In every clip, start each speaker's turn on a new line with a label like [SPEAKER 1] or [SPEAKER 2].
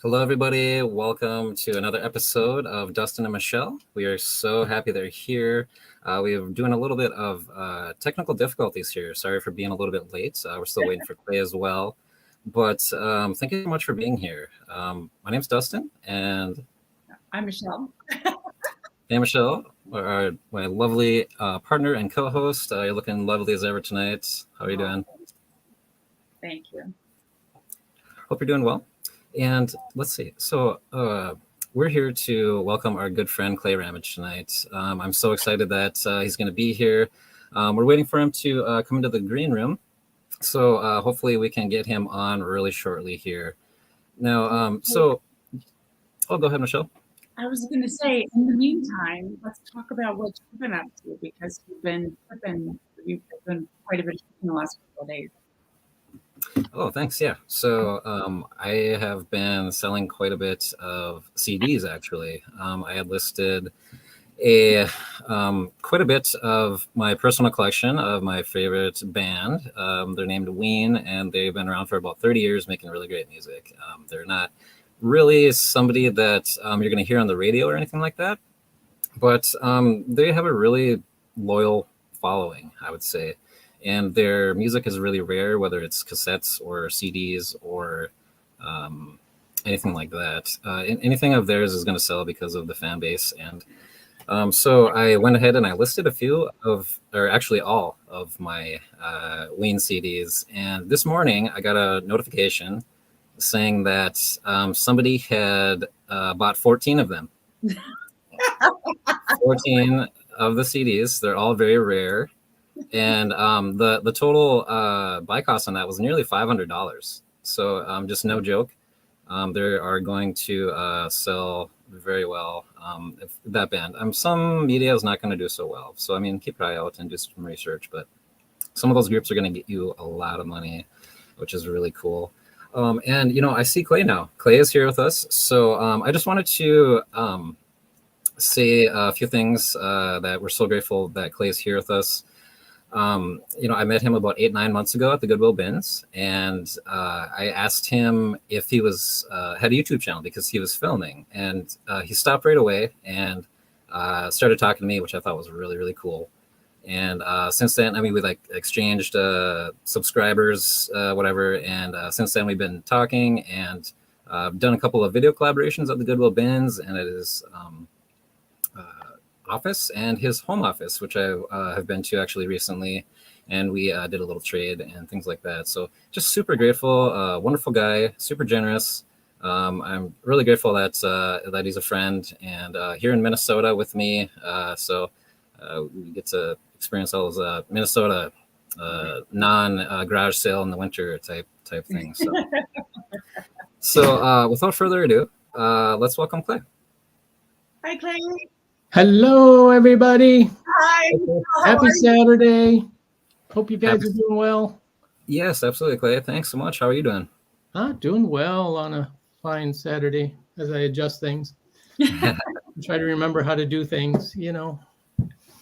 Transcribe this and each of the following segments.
[SPEAKER 1] Hello, everybody. Welcome to another episode of Dustin and Michelle. We are so happy they're here. We are doing a little bit of technical difficulties here. Sorry for being a little bit late. We're still waiting for Clay as well. But thank you so much for being here. My name's Dustin, and
[SPEAKER 2] I'm Michelle.
[SPEAKER 1] Hey, Michelle, my lovely partner and co-host. You're looking lovely as ever tonight. How are you doing?
[SPEAKER 2] Thank you.
[SPEAKER 1] Hope you're doing well. And let's see. So we're here to welcome our good friend Clay Rammage tonight. I'm so excited that he's going to be here. We're waiting for him to come into the green room. So hopefully we can get him on really shortly here. Now, oh, go ahead, Michelle.
[SPEAKER 2] I was going to say, in the meantime, let's talk about what you've been up to, because you've been quite a bit in the last couple of days.
[SPEAKER 1] Oh, thanks. Yeah. So I have been selling quite a bit of CDs, actually. I had listed quite a bit of my personal collection of my favorite band. They're named Ween, and they've been around for about 30 years making really great music. They're not really somebody that you're going to hear on the radio or anything like that, but they have a really loyal following, I would say. And their music is really rare, whether it's cassettes or CDs or anything like that. Anything of theirs is going to sell because of the fan base. And so I went ahead and I listed actually all of my Ween CDs. And this morning I got a notification saying that somebody had bought 14 of them. 14 of the CDs. They're all very rare. And the total buy cost on that was nearly $500. So just no joke. They are going to sell very well. If that band, some media is not going to do so well. So I mean, keep an eye out and do some research. But some of those groups are going to get you a lot of money, which is really cool. And I see Clay now. Clay is here with us. So I just wanted to say a few things that we're so grateful that Clay is here with us. I met him about 8-9 months ago at the Goodwill bins, and I asked him if he had a YouTube channel because he was filming, and he stopped right away and started talking to me, which I thought was really, really cool. And since then, we exchanged subscribers, whatever. And since then, we've been talking and done a couple of video collaborations at the Goodwill bins and at his office and his home office, which I have been to actually recently. And we did a little trade and things like that. So just super grateful, wonderful guy, super generous. I'm really grateful that he's a friend and here in Minnesota with me. So we get to experience all those Minnesota non-garage sale in the winter type thing. So without further ado, let's welcome Clay.
[SPEAKER 2] Hi, Clay.
[SPEAKER 3] Hello, everybody.
[SPEAKER 2] Hi.
[SPEAKER 3] Happy Saturday. Hope you guys are doing well.
[SPEAKER 1] Yes, absolutely, Clay. Thanks so much. How are you doing?
[SPEAKER 3] Doing well on a fine Saturday as I adjust things. Try to remember how to do things, Yeah,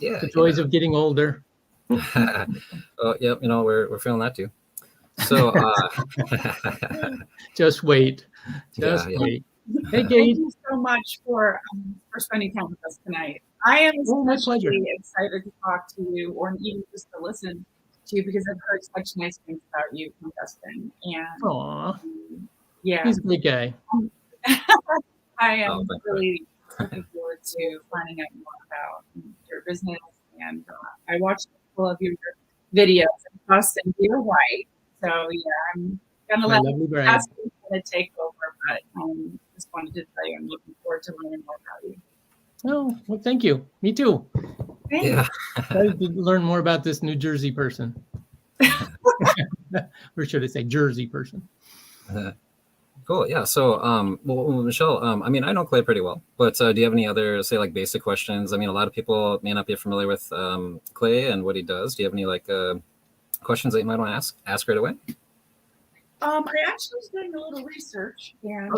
[SPEAKER 3] the joys of getting older.
[SPEAKER 1] Oh, yep. We're feeling that too. So
[SPEAKER 3] just wait. Wait. Hey,
[SPEAKER 2] Thank you so much for spending time with us tonight. I am especially excited to talk to you, or even just to listen to you, because I've heard such nice things about you from Dustin. And
[SPEAKER 3] aww,
[SPEAKER 2] yeah,
[SPEAKER 3] he's a good guy.
[SPEAKER 2] I am really looking forward to finding out more about your business. And I watched a couple of your videos, and Dustin, you're white. So yeah, I'm gonna let Dustin take over, but just wanted to tell you I'm looking forward to learning more about you.
[SPEAKER 3] Oh, well, thank you. Me too.
[SPEAKER 2] Thanks.
[SPEAKER 1] Yeah.
[SPEAKER 3] I need to learn more about this New Jersey person. Or should I say Jersey person?
[SPEAKER 1] Cool. Yeah. So, well, Michelle, I know Clay pretty well, but do you have any other, say, basic questions? A lot of people may not be familiar with Clay and what he does. Do you have any questions that you might want to ask right away?
[SPEAKER 2] I actually was doing a little research, and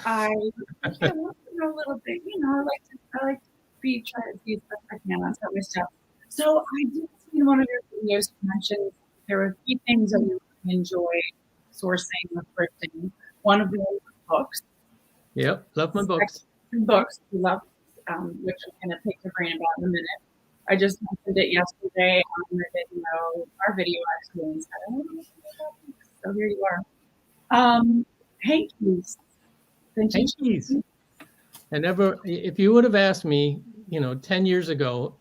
[SPEAKER 2] I want to know a little bit. I like to try to be as best I can on some of my stuff. So I did see in one of your videos you mentioned there were a few things that you enjoy sourcing or thrifting. One of them books.
[SPEAKER 3] Yep, love my books.
[SPEAKER 2] Books, we love, which I'm going to pick your brain about in a minute. I just mentioned it yesterday on the video, our video actually, and said, oh, so here you are. Hankies.
[SPEAKER 3] Hankies. And if you would have asked me, 10 years ago,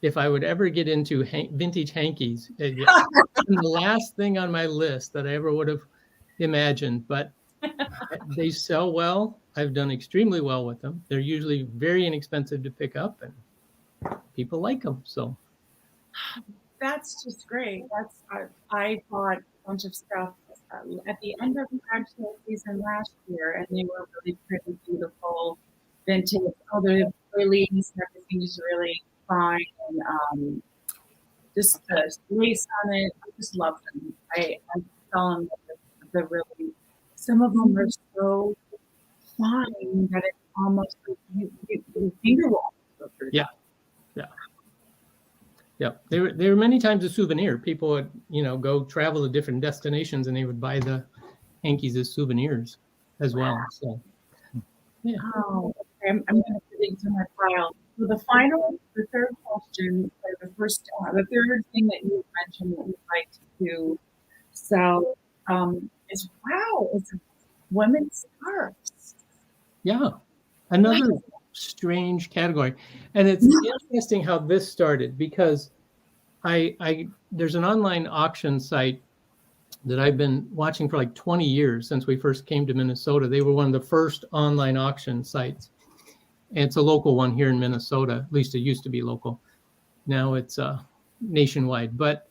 [SPEAKER 3] if I would ever get into vintage hankies, the last thing on my list that I ever would have imagined, but they sell well. I've done extremely well with them. They're usually very inexpensive to pick up, and people like them. So
[SPEAKER 2] that's just great. I bought a bunch of stuff at the end of the garage sale season last year, and they were really pretty beautiful vintage. Oh, they're really everything is really fine, and just the lace on it. I just love them. I sell them the really. Some of them are so fine that it's almost like you finger walk.
[SPEAKER 3] Yeah. They were many times a souvenir. People would, go travel to different destinations and they would buy the hankies as souvenirs as well. So, yeah.
[SPEAKER 2] Oh, okay. I'm going to put it into my file. So the third question, or the third thing that you mentioned that you'd like to sell is it's women's scarves.
[SPEAKER 3] Yeah, another strange category, and it's interesting how this started because there's an online auction site that I've been watching for like 20 years since we first came to Minnesota. They were one of the first online auction sites. And it's a local one here in Minnesota. At least it used to be local. Now it's nationwide. But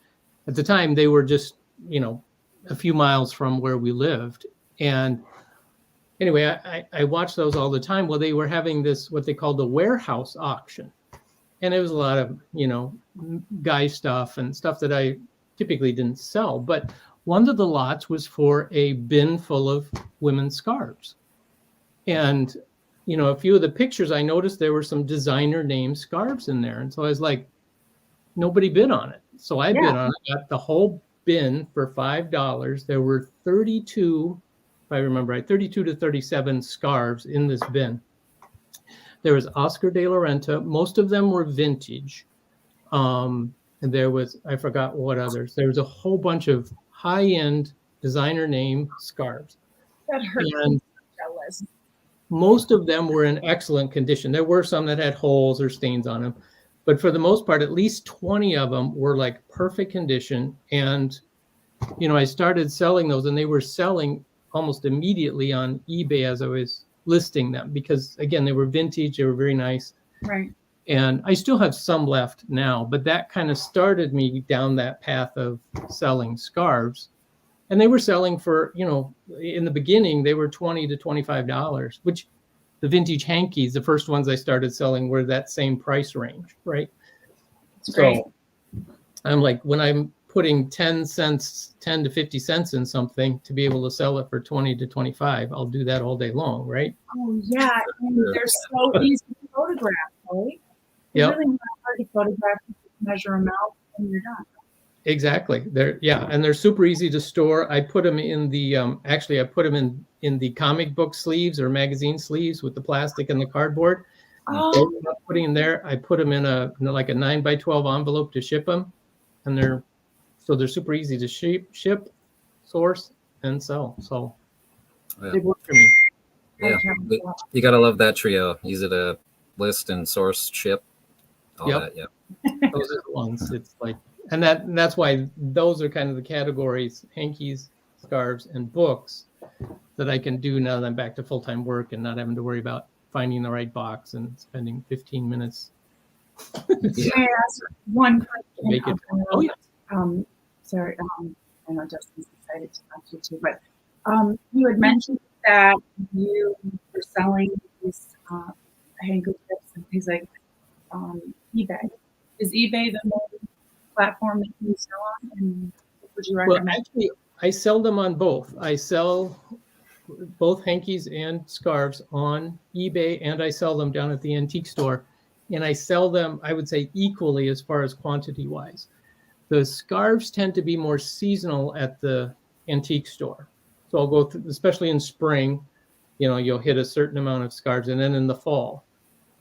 [SPEAKER 3] at the time, they were just, a few miles from where we lived. And anyway, I watched those all the time. Well, they were having this, what they called the warehouse auction. And it was a lot of, guy stuff and stuff that I typically didn't sell. But one of the lots was for a bin full of women's scarves. And a few of the pictures, I noticed there were some designer name scarves in there. And so I was like, nobody bid on it. So I bid on it, got the whole bin for $5. There were 32, if I remember right, 32 to 37 scarves in this bin. There was Oscar de la Renta. Most of them were vintage. And there was, I forgot what others. There was a whole bunch of high-end designer name scarves.
[SPEAKER 2] That hurts. And jealous.
[SPEAKER 3] Most of them were in excellent condition. There were some that had holes or stains on them, but for the most part, at least 20 of them were like perfect condition. And, I started selling those, and they were selling almost immediately on eBay as I was listing them because, again, they were vintage. They were very nice.
[SPEAKER 2] Right.
[SPEAKER 3] And I still have some left now, but that kind of started me down that path of selling scarves. And they were selling for, in the beginning, they were $20 to $25, which the vintage hankies, the first ones I started selling, were that same price range, right? So I'm like, when I'm putting 10 to 50 cents in something to be able to sell it for 20 to 25, I'll do that all day long, right?
[SPEAKER 2] Oh, yeah. And they're so easy to photograph, right? It's really not hard to photograph, measure them out, and you're done.
[SPEAKER 3] Exactly. And they're super easy to store. I put them in the I put them in the comic book sleeves or magazine sleeves with the plastic and the cardboard.
[SPEAKER 2] Oh.
[SPEAKER 3] Putting in there, I put them in a 9x12 envelope to ship them, and they're super easy to ship, source, and sell. So they work for me.
[SPEAKER 1] Yeah, you gotta love that trio. Easy to list and source, ship, all that. Yeah,
[SPEAKER 3] those are the ones. It's like. And that's why those are kind of the categories, hankies, scarves, and books that I can do now that I'm back to full-time work and not having to worry about finding the right box and spending 15 minutes.
[SPEAKER 2] Can I ask one question?
[SPEAKER 3] Make it. Oh, yeah.
[SPEAKER 2] Sorry, I know Dustin's excited to talk to you too, but you had mentioned that you were selling these handkerchiefs and things like eBay. Is eBay the main platform that you sell on, and what would you recommend?
[SPEAKER 3] Well, actually, I sell them on both. I sell both hankies and scarves on eBay, and I sell them down at the antique store. And I sell them, I would say, equally as far as quantity-wise. The scarves tend to be more seasonal at the antique store. So I'll go through, especially in spring, you'll hit a certain amount of scarves, and then in the fall.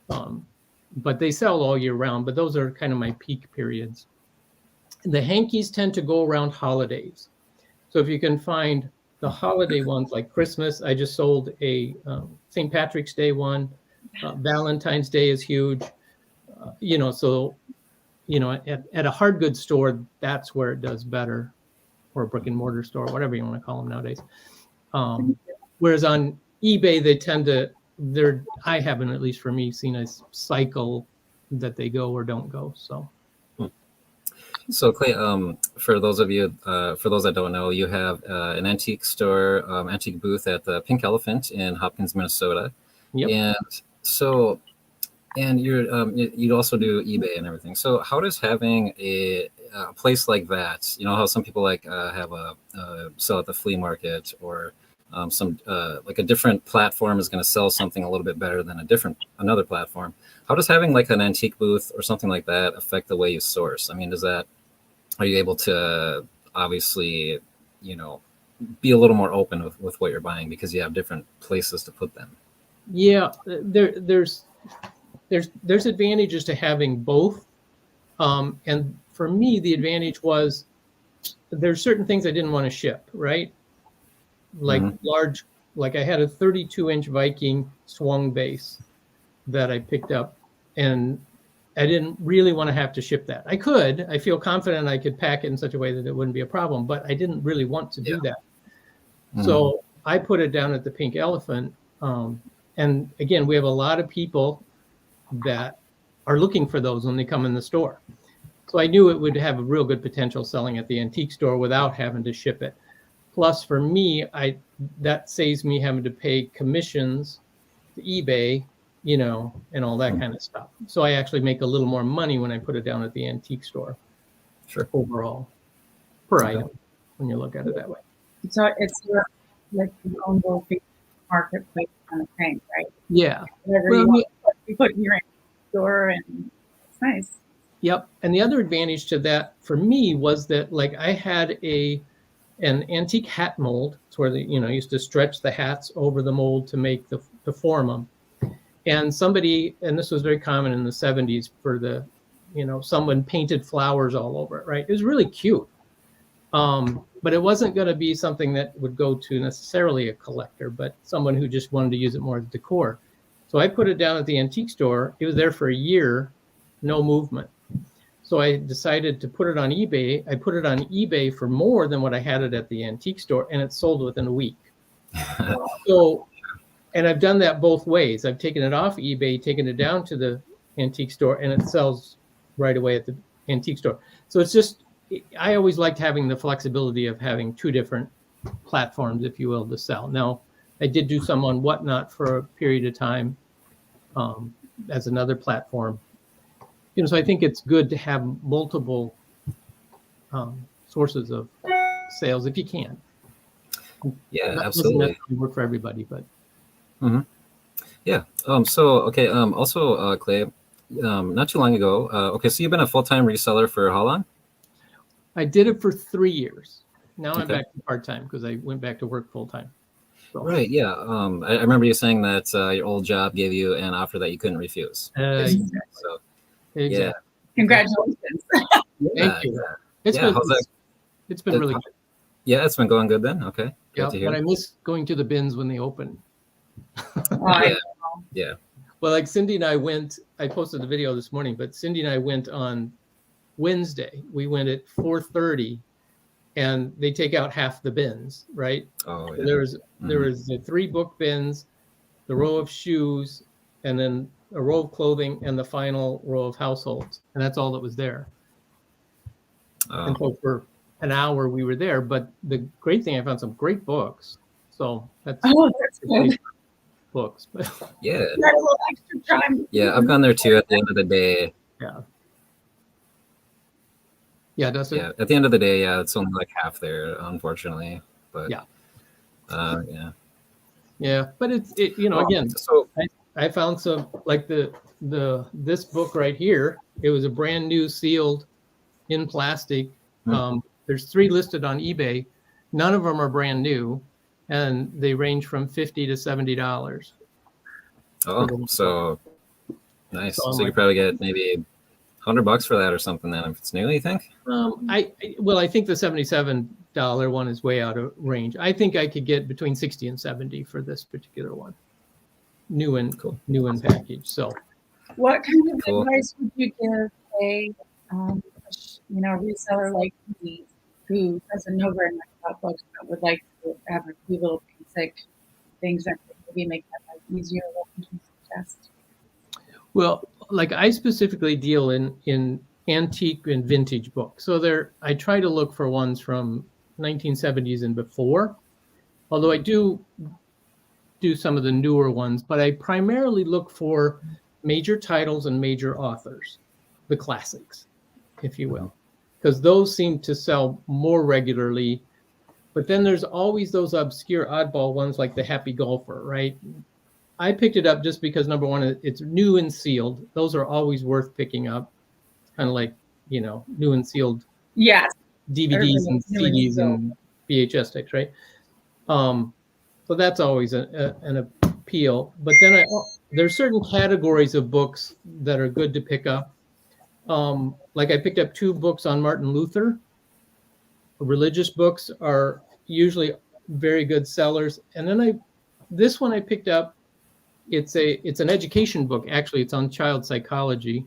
[SPEAKER 3] But they sell all year round, but those are kind of my peak periods. The hankies tend to go around holidays. So if you can find the holiday ones like Christmas, I just sold a St. Patrick's Day one. Valentine's Day is huge. So, at a hard goods store, that's where it does better, or a brick and mortar store, whatever you want to call them nowadays. Whereas on eBay, they tend to, I haven't, at least for me, seen a cycle that they go or don't go.
[SPEAKER 1] So Clay, for those of you, for those that don't know, you have an antique store, antique booth at the Pink Elephant in Hopkins, Minnesota.
[SPEAKER 3] Yep.
[SPEAKER 1] And so, and you also do eBay and everything. So how does having a place like that, how some people have a sell at the flea market, or like a different platform is going to sell something a little bit better than another platform. How does having like an antique booth or something like that affect the way you source? I mean, are you able to obviously, be a little more open with what you're buying because you have different places to put them?
[SPEAKER 3] Yeah, there's advantages to having both. And for me, the advantage was there's certain things I didn't want to ship, right? Like large, like I had a 32-inch Viking swung base that I picked up, and I didn't really want to have to ship that. I feel confident I could pack it in such a way that it wouldn't be a problem, but I didn't really want to do that. So I put it down at the Pink Elephant. And again, we have a lot of people that are looking for those when they come in the store. So I knew it would have a real good potential selling at the antique store without having to ship it. Plus, for me, that saves me having to pay commissions to eBay, and all that kind of stuff. So I actually make a little more money when I put it down at the antique store.
[SPEAKER 1] Sure.
[SPEAKER 3] Overall, per item, when you look at it that way.
[SPEAKER 2] So it's like your own little marketplace kind of thing, right?
[SPEAKER 3] Yeah.
[SPEAKER 2] Whatever you put in your store, and it's nice.
[SPEAKER 3] Yep. And the other advantage to that for me was that, like, I had an antique hat mold. It's where they, used to stretch the hats over the mold to make to form them. And this was very common in the 70s for someone painted flowers all over it, right? It was really cute. But it wasn't going to be something that would go to necessarily a collector, but someone who just wanted to use it more as decor. So I put it down at the antique store. It was there for a year, no movement. So I decided to put it on eBay. I put it on eBay for more than what I had it at the antique store, and it sold within a week. And I've done that both ways. I've taken it off eBay, taken it down to the antique store, and it sells right away at the antique store. So it's just, I always liked having the flexibility of having two different platforms, if you will, to sell. Now, I did do some on Whatnot for a period of time as another platform. So I think it's good to have multiple sources of sales if you can.
[SPEAKER 1] Yeah,
[SPEAKER 3] that
[SPEAKER 1] absolutely.
[SPEAKER 3] Doesn't work for everybody, but.
[SPEAKER 1] Yeah. Also, Clay, not too long ago. So you've been a full-time reseller for how long?
[SPEAKER 3] I did it for 3 years. Now I'm back to part-time because I went back to work full-time. So.
[SPEAKER 1] Right. Yeah. I remember you saying that your old job gave you an offer that you couldn't refuse.
[SPEAKER 3] Exactly.
[SPEAKER 1] So,
[SPEAKER 3] exactly.
[SPEAKER 1] Yeah.
[SPEAKER 2] Congratulations.
[SPEAKER 3] Thank you.
[SPEAKER 1] Yeah.
[SPEAKER 3] It's been really good.
[SPEAKER 1] Yeah, it's been going good then. Okay. Good to hear.
[SPEAKER 3] But I miss going to the bins when they open.
[SPEAKER 1] Yeah.
[SPEAKER 3] Well, like Cindy and I posted the video this morning, but Cindy and I went on Wednesday. We went at 4:30, and they take out half the bins, right?
[SPEAKER 1] Oh, yeah.
[SPEAKER 3] So there was the 3 book bins, the row of shoes, and then a row of clothing, and the final row of households, and that's all that was there. And so for an hour we were there, but the great thing, I found some great books. So that's
[SPEAKER 2] good.
[SPEAKER 3] Books, but
[SPEAKER 1] yeah.
[SPEAKER 2] Got a little extra time.
[SPEAKER 1] Yeah, I've gone there too at the end of the day.
[SPEAKER 3] Yeah, Dustin?
[SPEAKER 1] Yeah, at the end of the day, it's only like half there, unfortunately. But
[SPEAKER 3] yeah, but it's again. So I found some, like this book right here. It was a brand new, sealed in plastic. There's 3 listed on eBay. None of them are brand new. and they range from $50 to $70.
[SPEAKER 1] Oh, so nice.
[SPEAKER 3] So
[SPEAKER 1] So you could probably get maybe $100 for that or something then if it's new, you think?
[SPEAKER 3] I think the $77 one is way out of range. I think I could get between 60 and 70 for this particular one. New and packaged. So
[SPEAKER 2] what kind of advice would you give a reseller like me who doesn't know very much about books but would like to have a few little basic things that maybe make that life easier? What would you suggest?
[SPEAKER 3] Well, like I specifically deal in antique and vintage books. So I try to look for ones from 1970s and before, although I do some of the newer ones, but I primarily look for major titles and major authors, the classics, if you will, because those seem to sell more regularly. But then there's always those obscure oddball ones like the Happy Golfer, right? I picked it up just because, number one, it's new and sealed. Those are always worth picking up. It's kind of like, new and sealed DVDs and CDs and VHS tapes, right? So that's always an appeal. But then there's certain categories of books that are good to pick up. Like I picked up 2 books on Martin Luther. Religious books are usually very good sellers. And then this one I picked up. It's an education book. Actually, it's on child psychology.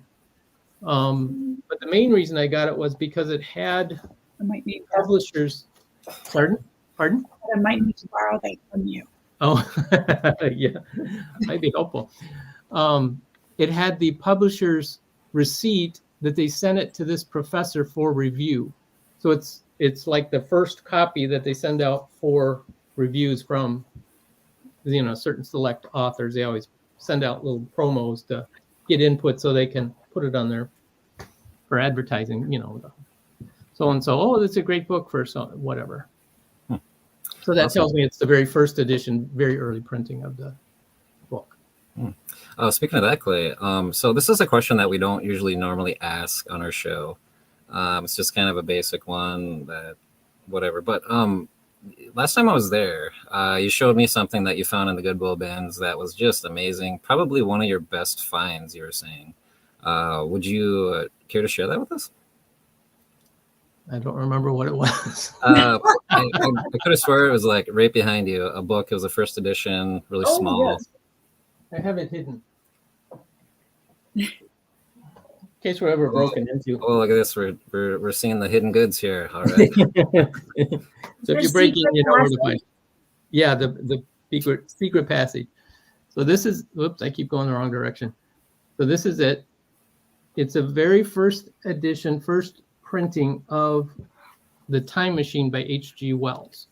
[SPEAKER 3] But the main reason I got it was because it had publishers. Pardon?
[SPEAKER 2] I might need to borrow that from you.
[SPEAKER 3] Oh, yeah, might be helpful. It had the publisher's receipt that they sent it to this professor for review. So it's like the first copy that they send out for reviews from certain select authors. They always send out little promos to get input so they can put it on there for advertising, so and so. Oh, that's a great book for whatever. So that tells me it's the very first edition, very early printing of the book.
[SPEAKER 1] Speaking of that, Clay, so this is a question that we don't usually normally ask on our show. It's just kind of a basic one that whatever. But last time I was there, you showed me something that you found in the Goodwill bins that was just amazing. Probably one of your best finds, you were saying. Would you care to share that with us?
[SPEAKER 3] I don't remember what it was.
[SPEAKER 1] I could have sworn it was like right behind you. A book. It was a first edition, really small.
[SPEAKER 3] Yes. I have it hidden. In case we're ever broken into.
[SPEAKER 1] Oh, look at this. We're seeing the hidden goods here. All right.
[SPEAKER 3] So if you break in, you know where to find it. Yeah, the secret passage. So this is, whoops, I keep going the wrong direction. So this is it. It's a very first edition, first printing of The Time Machine by H.G. Wells.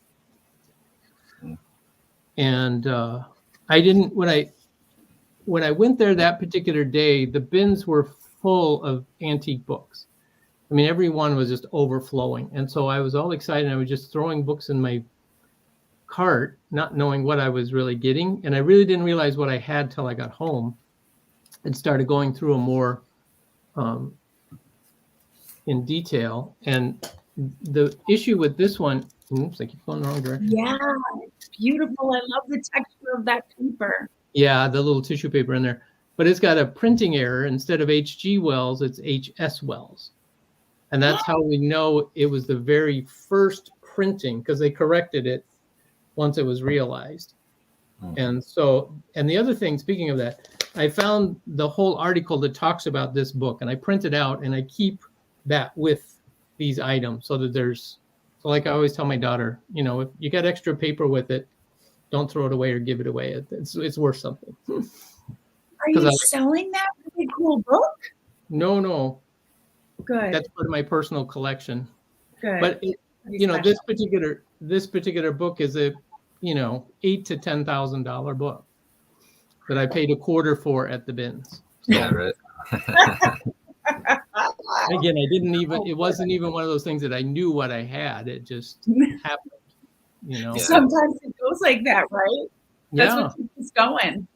[SPEAKER 3] And I didn't, when I went there that particular day, the bins were full of antique books. I mean, every one was just overflowing. And so I was all excited. I was just throwing books in my cart, not knowing what I was really getting. And I really didn't realize what I had till I got home and started going through them more in detail. And the issue with this one, oops, I keep going the wrong direction.
[SPEAKER 2] Yeah, it's beautiful. I love the texture of that paper.
[SPEAKER 3] Yeah, the little tissue paper in there. But it's got a printing error. Instead of H.G. Wells, it's H.S. Wells. And that's how we know it was the very first printing, because they corrected it once it was realized. And so, and the other thing, speaking of that, I found the whole article that talks about this book, and I print it out, and I keep that with these items so that there's, so like I always tell my daughter, you know, if you got extra paper with it, don't throw it away or give it away. It's worth something.
[SPEAKER 2] Are you selling that really cool book?
[SPEAKER 3] No.
[SPEAKER 2] Good.
[SPEAKER 3] That's part of my personal collection.
[SPEAKER 2] Good.
[SPEAKER 3] But you know, this particular book is a, you know, $8,000 to $10,000 book that I paid $0.25 for at the bins. So,
[SPEAKER 1] yeah, right.
[SPEAKER 3] Again, it wasn't even one of those things that I knew what I had. It just happened, you know.
[SPEAKER 2] Yeah. Sometimes it goes like that, right? That's what keeps us going.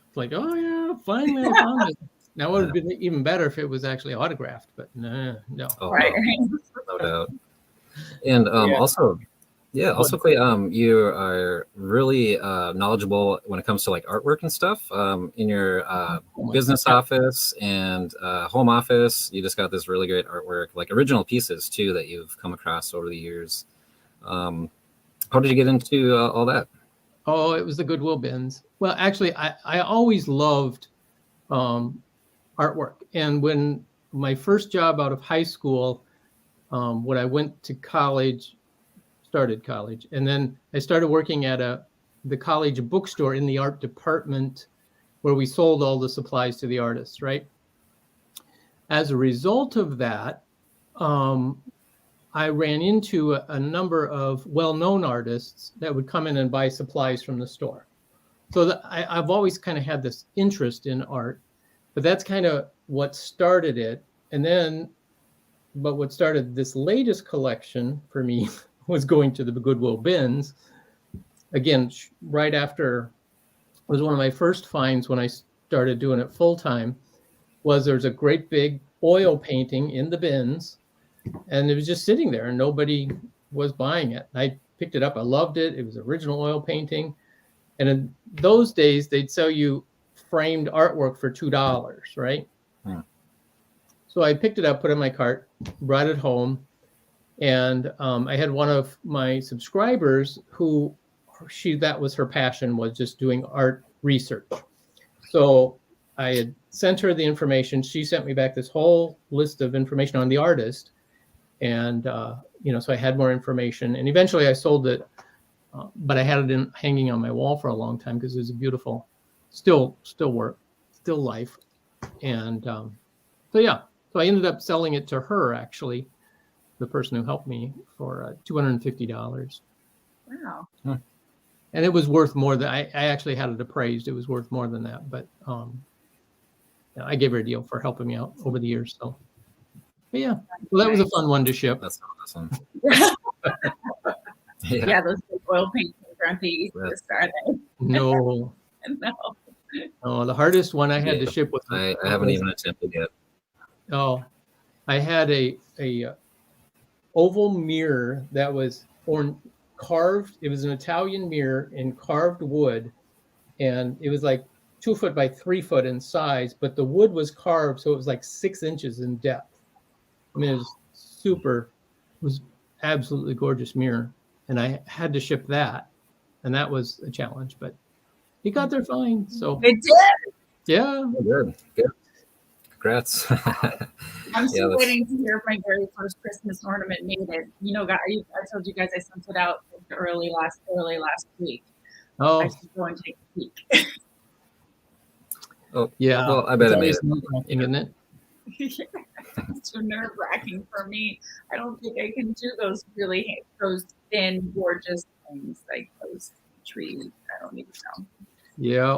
[SPEAKER 3] It's like, oh yeah, finally I found it. Now it would have been even better if it was actually autographed, but no.
[SPEAKER 1] Oh, right. No doubt. And also, Yeah. Also, Clay, you are really knowledgeable when it comes to like artwork and stuff. In your business office and home office, you just got this really great artwork, like original pieces too, that you've come across over the years. How did you get into all that?
[SPEAKER 3] Oh, it was the Goodwill bins. Well, actually, I always loved artwork. And when my first job out of high school, when I went to college, started college, and then I started working at the college bookstore in the art department where we sold all the supplies to the artists, right? As a result of that, I ran into a number of well-known artists that would come in and buy supplies from the store. So I've always kind of had this interest in art, but that's kind of what started it. And then, but what started this latest collection for me was going to the Goodwill bins. Again, right after, was one of my first finds when I started doing it full time, was there's a great big oil painting in the bins, and it was just sitting there and nobody was buying it. I picked it up. I loved it. It was original oil painting. And in those days, they'd sell you framed artwork for $2, right?
[SPEAKER 1] Hmm.
[SPEAKER 3] So I picked it up, put it in my cart, brought it home. And I had one of my subscribers who that was her passion, was just doing art research. So I had sent her the information. She sent me back this whole list of information on the artist. And, so I had more information. And eventually I sold it, but I had it hanging on my wall for a long time because it was a beautiful, still work, still life. And so I ended up selling it to her, actually, the person who helped me, for $250.
[SPEAKER 2] Wow.
[SPEAKER 1] Hmm.
[SPEAKER 3] And it was worth more than, I actually had it appraised. It was worth more than that. But I gave her a deal for helping me out over the years. So, but yeah, well, that was a fun one to ship.
[SPEAKER 1] That's awesome.
[SPEAKER 2] Yeah, those oil paintings aren't the easiest, are they?
[SPEAKER 3] No.
[SPEAKER 2] No.
[SPEAKER 3] Oh, the hardest one I had to ship was.
[SPEAKER 1] I haven't even attempted yet.
[SPEAKER 3] Oh, I had a oval mirror that was carved. It was an Italian mirror in carved wood, and it was like 2 foot by 3 foot in size, but the wood was carved, so it was like 6 inches in depth. I mean, it was absolutely gorgeous mirror, and I had to ship that, and that was a challenge, but he got there fine. So
[SPEAKER 2] it did.
[SPEAKER 3] Yeah.
[SPEAKER 1] Oh, good. Congrats.
[SPEAKER 2] I'm still waiting to hear if my very first Christmas ornament made it. Guys, I told you guys I sent it out early last week.
[SPEAKER 3] Oh.
[SPEAKER 2] I should go and take a peek.
[SPEAKER 1] Oh
[SPEAKER 3] yeah.
[SPEAKER 1] Well, I bet it made it.
[SPEAKER 3] Isn't it?
[SPEAKER 2] It's too nerve-wracking for me. I don't think I can do those thin, gorgeous things like those trees. I don't even know.
[SPEAKER 3] Yeah.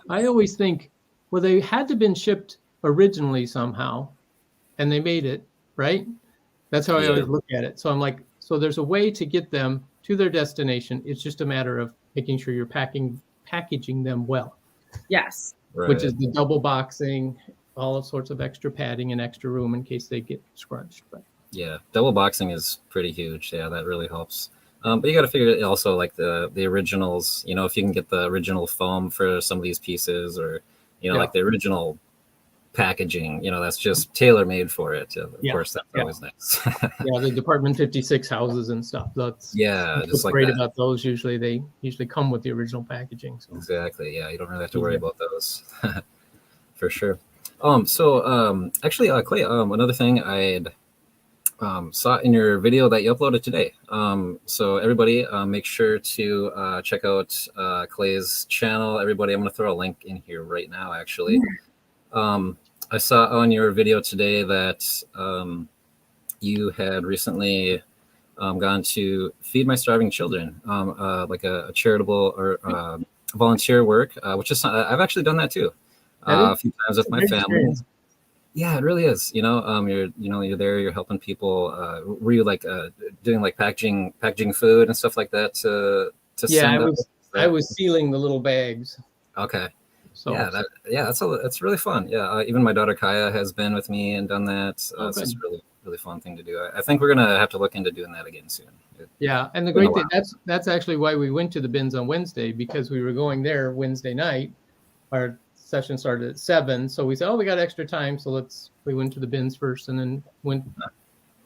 [SPEAKER 3] I always think, well, they had to have been shipped originally somehow, and they made it, right? That's how I always look at it. So I'm like, so there's a way to get them to their destination. It's just a matter of making sure you're packaging them well.
[SPEAKER 2] Yes.
[SPEAKER 1] Right.
[SPEAKER 3] Which is the double boxing, all sorts of extra padding and extra room in case they get scrunched. But
[SPEAKER 1] yeah, double boxing is pretty huge. Yeah, that really helps. But you got to figure it also, like the originals, if you can get the original foam for some of these pieces, or, like the original packaging, that's just tailor made for it. Of course, that's always nice.
[SPEAKER 3] Yeah, the Department 56 houses and stuff. That's
[SPEAKER 1] just like
[SPEAKER 3] great
[SPEAKER 1] that.
[SPEAKER 3] about those. They usually come with the original pagging. So.
[SPEAKER 1] Exactly. Yeah, you don't really have to worry about those. For sure. Actually, Clay, another thing I'd saw in your video that you uploaded today. So everybody, make sure to check out Clay's channel. Everybody, I'm going to throw a link in here right now, actually. I saw on your video today that you had recently gone to Feed My Starving Children, like a charitable or volunteer work, which is I've actually done that too, a few times with my family. Experience. Yeah, it really is. You're there, you're helping people. Were you like doing like packaging food and stuff like that to send?
[SPEAKER 3] I was sealing the little bags.
[SPEAKER 1] Okay. So that's really fun. Yeah, even my daughter Kaya has been with me and done that. So it's just really, really fun thing to do. I think we're gonna have to look into doing that again soon.
[SPEAKER 3] Yeah, and the great thing, that's actually why we went to the bins on Wednesday, because we were going there Wednesday night. Our session started at 7, so we said, oh, we got extra time, so we went to the bins first, and then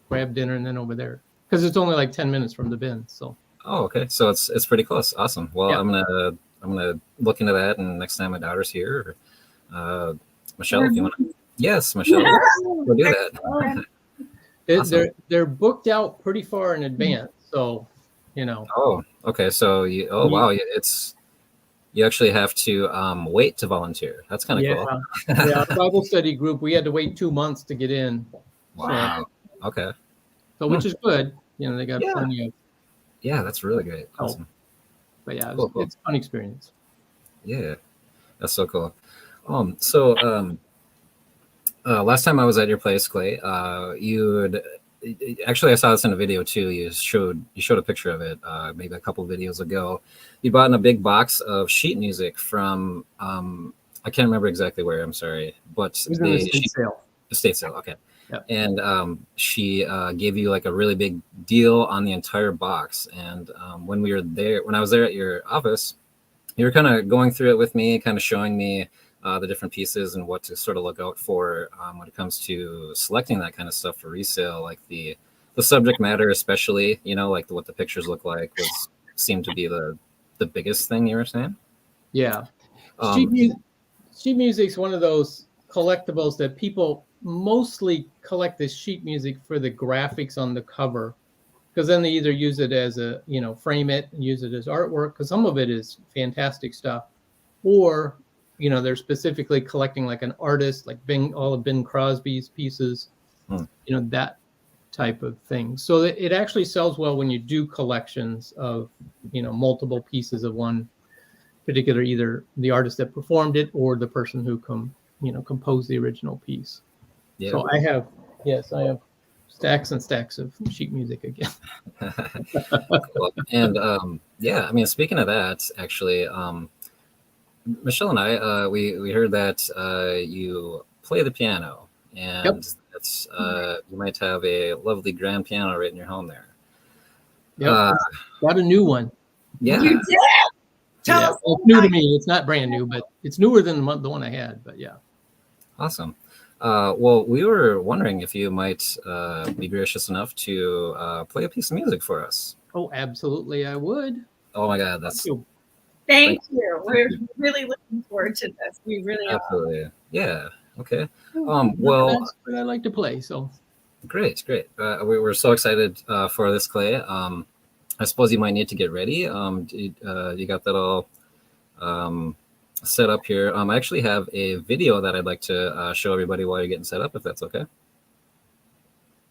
[SPEAKER 3] grabbed dinner, and then over there, because it's only like 10 minutes from the bins. So.
[SPEAKER 1] Oh, okay. So it's pretty close. Awesome. Well,
[SPEAKER 3] Yeah.
[SPEAKER 1] I'm gonna look into that, and next time my daughter's here, Michelle, if you want to. Yes, Michelle, we'll do that.
[SPEAKER 3] Awesome. They're booked out pretty far in advance, so
[SPEAKER 1] Oh, okay. So wow, you actually have to wait to volunteer. That's kind of cool.
[SPEAKER 3] Yeah, Bible study group, we had to wait 2 months to get in.
[SPEAKER 1] Wow. So, okay.
[SPEAKER 3] So which is good. They got plenty of.
[SPEAKER 1] Yeah, that's really great. Awesome.
[SPEAKER 3] But yeah, it's a fun experience.
[SPEAKER 1] Yeah, that's so cool. So last time I was at your place, Clay, actually I saw this in a video too. You showed a picture of it maybe a couple videos ago. You bought in a big box of sheet music from I can't remember exactly where. I'm sorry, but
[SPEAKER 3] it was an estate sale.
[SPEAKER 1] Estate sale, okay.
[SPEAKER 3] Yeah.
[SPEAKER 1] And she gave you like a really big deal on the entire box. And when I was there at your office, you were kind of going through it with me, kind of showing me the different pieces and what to sort of look out for when it comes to selecting that kind of stuff for resale, like the subject matter, especially, like what the pictures look like seemed to be the biggest thing you were saying.
[SPEAKER 3] Yeah. Sheet music's one of those collectibles that people mostly collect this sheet music for the graphics on the cover, because then they either use it as a, frame it and use it as artwork, because some of it is fantastic stuff, or they're specifically collecting like an artist, like all of Bing Crosby's pieces, that type of thing. So it actually sells well when you do collections of, multiple pieces of one particular, either the artist that performed it or the person who composed the original piece. Yeah. So I have stacks and stacks of sheet music again.
[SPEAKER 1] Cool. And I mean, speaking of that, actually, Michelle and I, we heard that you play the piano, and that's you might have a lovely grand piano right in your home there.
[SPEAKER 3] Yeah, got a new one.
[SPEAKER 1] Yeah,
[SPEAKER 2] you did.
[SPEAKER 3] It's new to me. It's not brand new, but it's newer than the one I had. But yeah,
[SPEAKER 1] awesome. Well, we were wondering if you might be gracious enough to play a piece of music for us.
[SPEAKER 3] Oh, absolutely, I would.
[SPEAKER 1] Oh my God, that's.
[SPEAKER 2] Thank you. We're really looking forward to this. We really
[SPEAKER 1] absolutely
[SPEAKER 2] are.
[SPEAKER 1] Yeah. Okay.
[SPEAKER 3] Well, that's what I like to play. So
[SPEAKER 1] great. We're so excited for this, Clay. I suppose you might need to get ready. You got that all set up here. I actually have a video that I'd like to show everybody while you're getting set up, if that's okay.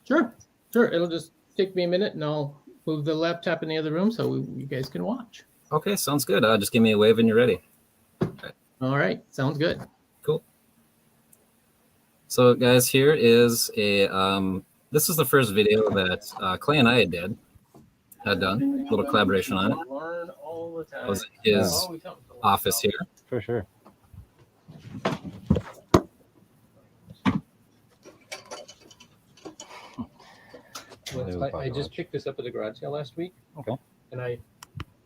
[SPEAKER 3] Sure. It'll just take me a minute, and I'll move the laptop in the other room so you guys can watch.
[SPEAKER 1] Okay, sounds good. Just give me a wave when you're ready.
[SPEAKER 3] All right, sounds good.
[SPEAKER 1] Cool. So, guys, here is this is the first video that Clay and I had done a little collaboration on it.
[SPEAKER 3] Learn all the time.
[SPEAKER 1] That was his office here.
[SPEAKER 4] For sure.
[SPEAKER 3] I just picked this up at the garage sale last week.
[SPEAKER 4] Okay.
[SPEAKER 3] And I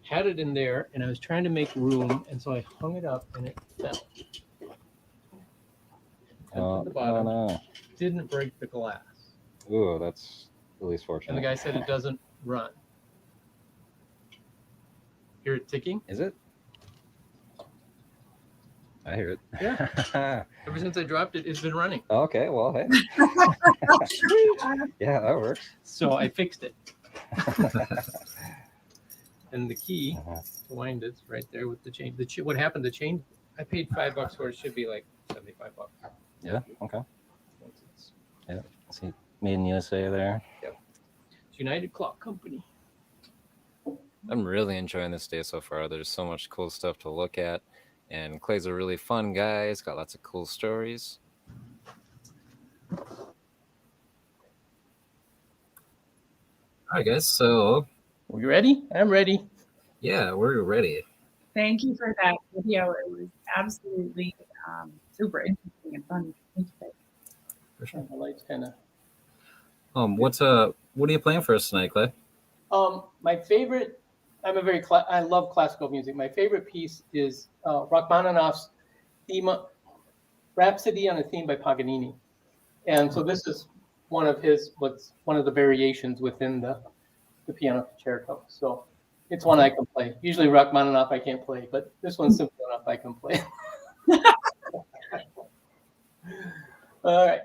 [SPEAKER 3] had it in there, and I was trying to make room, and so I hung it up, and it fell. At the bottom.
[SPEAKER 4] No.
[SPEAKER 3] Didn't break the glass.
[SPEAKER 4] Ooh, that's at least fortunate.
[SPEAKER 3] And the guy said it doesn't run. Hear it ticking?
[SPEAKER 4] Is it? I hear it.
[SPEAKER 3] Yeah. Ever since I dropped it, it's been running.
[SPEAKER 4] Okay, well, hey. Yeah, that works.
[SPEAKER 3] So I fixed it. And the key to wind it's right there with the chain. What happened? The chain, I paid $5 for it. Should be like $75.
[SPEAKER 4] Yeah. Okay. Yeah. See, made in USA there.
[SPEAKER 3] Yep. It's United Clock Company.
[SPEAKER 1] I'm really enjoying this day so far. There's so much cool stuff to look at, and Clay's a really fun guy. He's got lots of cool stories. All right, guys. So,
[SPEAKER 3] are you ready? I'm ready.
[SPEAKER 1] Yeah, we're ready.
[SPEAKER 2] Thank you for that video. It was absolutely super interesting and fun. Thank you.
[SPEAKER 3] For sure. The lights kind of.
[SPEAKER 1] What are you playing for us tonight, Clay?
[SPEAKER 3] My favorite, I love classical music. My favorite piece is Rachmaninoff's theme, Rhapsody on a Theme by Paganini. And so this is one of the variations within the piano concerto. So it's one I can play. Usually Rachmaninoff I can't play, but this one's simple enough I can play. All right.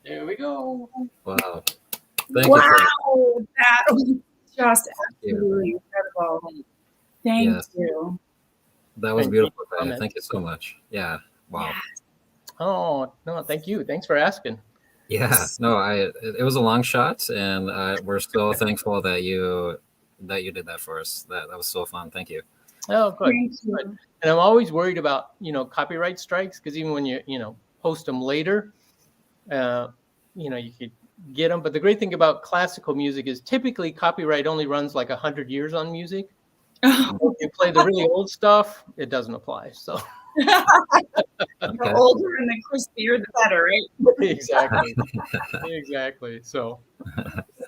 [SPEAKER 3] There we go.
[SPEAKER 1] Wow. Thank
[SPEAKER 2] wow,
[SPEAKER 1] you.
[SPEAKER 2] that was just
[SPEAKER 1] you.
[SPEAKER 2] absolutely incredible. Thank you.
[SPEAKER 1] That was beautiful, Clay. Thank you so much. Yeah. Wow.
[SPEAKER 2] Yes.
[SPEAKER 3] Oh, no, thank you. Thanks for asking.
[SPEAKER 1] Yeah. No, it was a long shot, and we're so thankful that you did that for us. That was so fun. Thank you.
[SPEAKER 3] Oh, good.
[SPEAKER 2] Thank you.
[SPEAKER 3] Good. And I'm always worried about, copyright strikes, because even when you post them later, you could get them. But the great thing about classical music is typically copyright only runs like 100 years on music. If you play the really old stuff, it doesn't apply. So
[SPEAKER 2] The older and the crispier, the better, right?
[SPEAKER 3] exactly. Exactly. So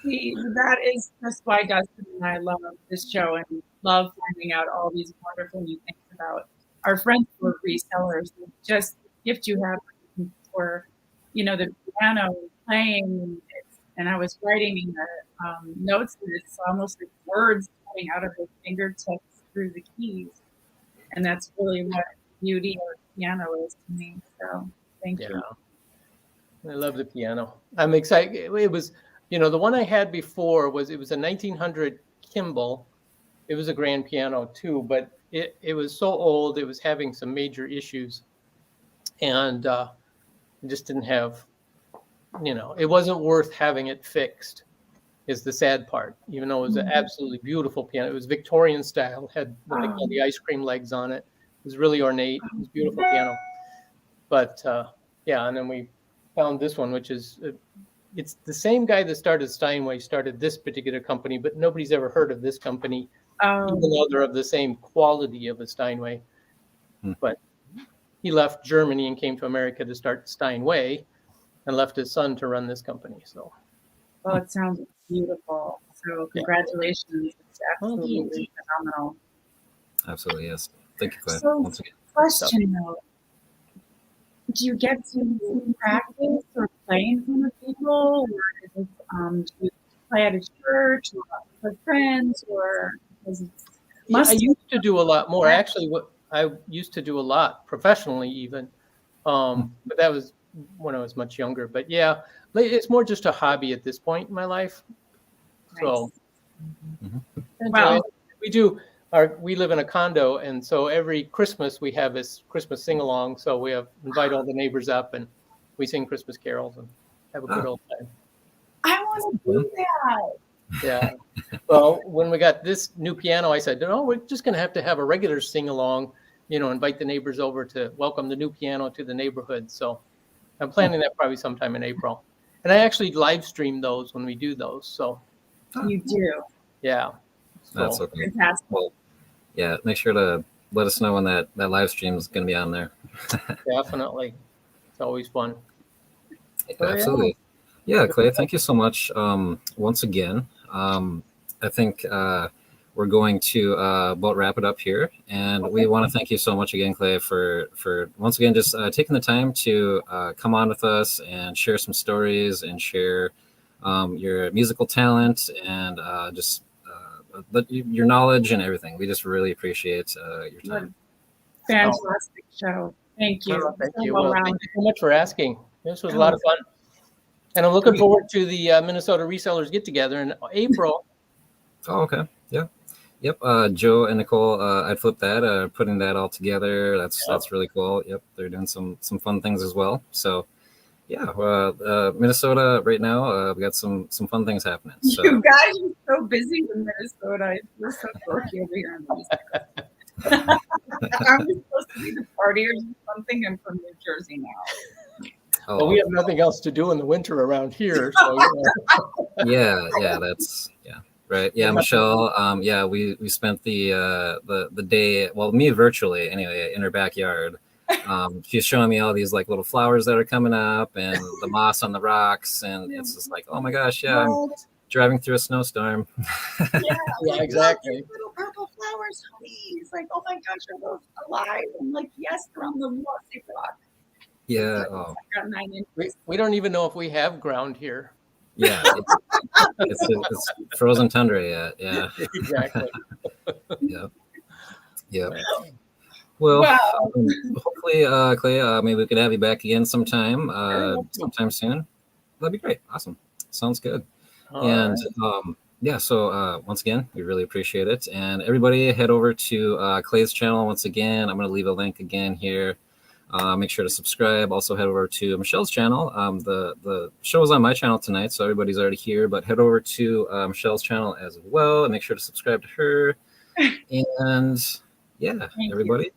[SPEAKER 2] See, that is just why Dustin and I love this show and love finding out all these wonderful new things about our friends who are resellers. Just the gift you have for, the piano playing. And I was writing in the notes that it's almost like words coming out of the fingertips through the keys. And that's really what beauty of piano is to me. So thank you.
[SPEAKER 3] I love the piano. I'm excited. It was, the one I had before was a 1900 Kimball. It was a grand piano too, but it was so old. It was having some major issues, and it just didn't have, it wasn't worth having it fixed. Is the sad part. Even though it was an absolutely beautiful piano, it was Victorian style. Had what they call the ice cream legs on it. It was really ornate. It was a beautiful piano. But and then we found this one, which is it's the same guy that started Steinway started this particular company, but nobody's ever heard of this company, even though they're of the same quality of a Steinway. But he left Germany and came to America to start Steinway, and left his son to run this company. So,
[SPEAKER 2] well, it sounds beautiful. So congratulations! It's absolutely phenomenal.
[SPEAKER 1] Absolutely, yes. Thank you, Clay.
[SPEAKER 2] So,
[SPEAKER 1] once again.
[SPEAKER 2] Question though, do you get to practice or play in front of people, or do you play at a church or with friends, or is it
[SPEAKER 3] I used to do a lot more. Actually, what I used to do a lot professionally, even, but that was when I was much younger. But yeah, it's more just a hobby at this point in my life. So,
[SPEAKER 2] Wow.
[SPEAKER 3] we live in a condo, and so every Christmas we have this Christmas sing along. So we invite all the neighbors up, and we sing Christmas carols and have a good old time.
[SPEAKER 2] I want to do that.
[SPEAKER 3] Yeah. Well, when we got this new piano, I said, no, we're just going to have a regular sing along, invite the neighbors over to welcome the new piano to the neighborhood. So I'm planning that probably sometime in April. And I actually live stream those when we do those. So
[SPEAKER 2] you do.
[SPEAKER 3] Yeah.
[SPEAKER 1] That's okay.
[SPEAKER 2] Fantastic.
[SPEAKER 1] Well, yeah, make sure to let us know when that live stream is going to be on there.
[SPEAKER 3] Definitely. It's always fun.
[SPEAKER 1] Absolutely. Yeah, Clay, thank you so much once again. I think we're going to about wrap it up here. And we want to thank you so much again, Clay, for once again just taking the time to come on with us and share some stories and share your musical talent and just your knowledge and everything. We just really appreciate your time.
[SPEAKER 2] Fantastic show. Thank you.
[SPEAKER 3] Thank you. Well, thank you so much for asking. This was a lot of fun. And I'm looking forward to the Minnesota Resellers get together in April.
[SPEAKER 1] Oh, okay. Yeah. Yep. Joe and Nicole, I'd flip that, putting that all together. That's really cool. Yep. They're doing some fun things as well. So yeah, Minnesota right now, we got some fun things happening. So.
[SPEAKER 2] You guys are so busy with Minnesota. We're so dorky over here in the East Coast. I'm supposed to be the partiers or something. I'm from New Jersey now.
[SPEAKER 3] Oh. Well, we have nothing else to do in the winter around here. So,
[SPEAKER 1] yeah, that's right. Yeah, Michelle. Yeah, we spent the day, well, me virtually anyway, in her backyard. She's showing me all these like little flowers that are coming up and the moss on the rocks, and it's just like, oh my gosh, yeah, I'm driving through a snowstorm.
[SPEAKER 2] Yeah,
[SPEAKER 3] exactly.
[SPEAKER 2] Little purple flowers, honey. It's like, oh my gosh, are those alive? I'm like, yes, they're on the mossy rock.
[SPEAKER 1] Yeah.
[SPEAKER 3] We don't even know if we have ground here.
[SPEAKER 1] Yeah. It's frozen tundra yet. Yeah.
[SPEAKER 3] Exactly.
[SPEAKER 1] Yeah. Well, hopefully, Clay, maybe we could have you back again sometime soon. That'd be great. Awesome. Sounds good. And yeah, so once again, we really appreciate it. And everybody head over to Clay's channel once again. I'm going to leave a link again here. Make sure to subscribe. Also head over to Michelle's channel. The show is on my channel tonight, so everybody's already here, but head over to Michelle's channel as well and make sure to subscribe to her. And yeah, everybody.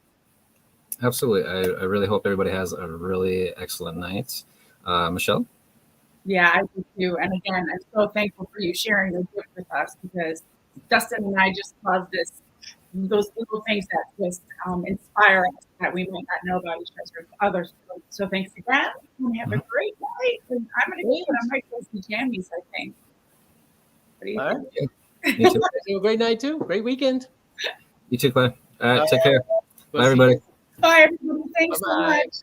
[SPEAKER 1] Absolutely. I really hope everybody has a really excellent night. Michelle?
[SPEAKER 2] Yeah, I do too. And again, I'm so thankful for you sharing the gift with us, because Dustin and I just love those little things that just inspire us that we might not know about each other, others. So thanks again, and have a great night. And I'm going to go on my cozy jammies, I think. What do you think?
[SPEAKER 1] Yeah. You too.
[SPEAKER 3] Have a great night too. Great weekend.
[SPEAKER 1] You too, Clay. All right, take care. Bye, everybody.
[SPEAKER 2] Bye, everybody. Thanks so much.